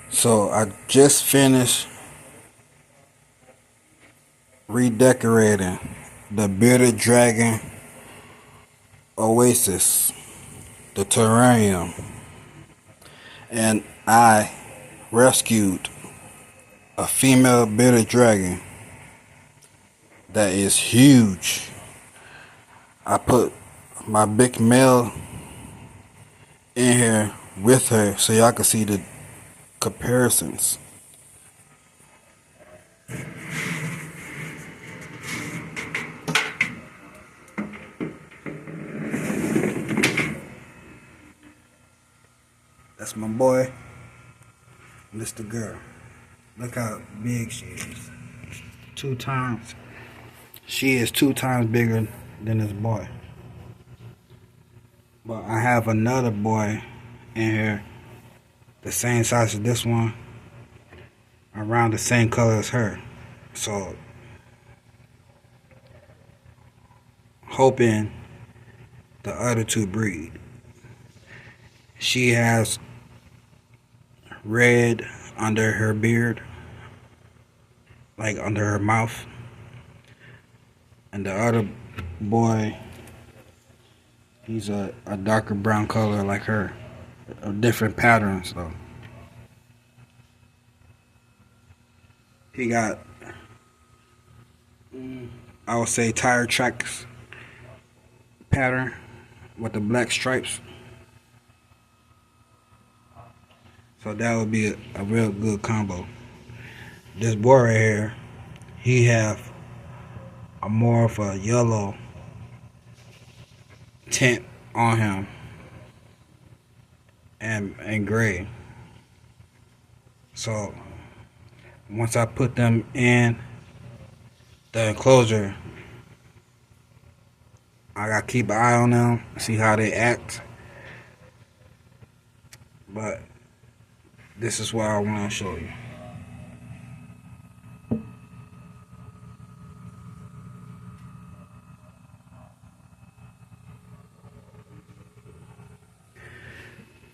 So I just finished redecorating the bearded dragon oasis, the terrarium, and I rescued a female bearded dragon that is huge. I put my big male in here with her so y'all can see the comparisons. That's my boy, Mr. Girl. Look how big she is. Two times. She is 2 times bigger than this boy. But I have another boy in here, the same size as this one, around the same color as her. So, hoping the other two breed. She has red under her beard, like under her mouth. And the other boy, he's a darker brown color like her. Different patterns though. He got, I would say, tire tracks pattern with the black stripes. So that would be a real good combo. This boy right here, he have a more of a yellow tint on him and gray. So once I put them in the enclosure, I gotta keep an eye on them, see how they act. But this is what I want to show you.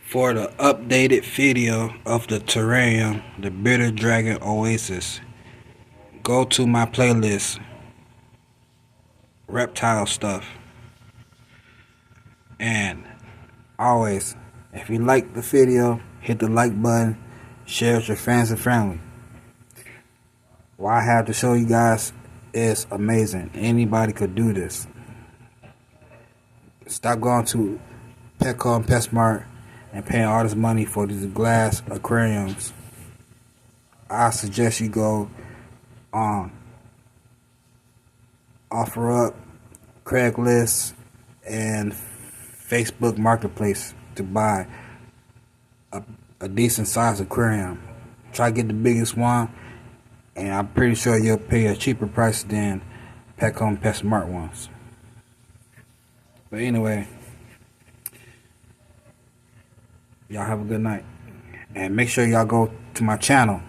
For the updated video of the terrarium, the Bearded Dragon Oasis, go to my playlist, reptile stuff. And always, if you like the video, hit the like button, share with your friends and family. What I have to show you guys is amazing. Anybody could do this. Stop going to Petco and PetSmart and paying all this money for these glass aquariums. I suggest you go on OfferUp, Craigslist, and Facebook Marketplace to buy a decent sized aquarium. Try to get the biggest one, and I'm pretty sure you'll pay a cheaper price than Petco and PetSmart ones. But anyway, y'all have a good night. And make sure y'all go to my channel,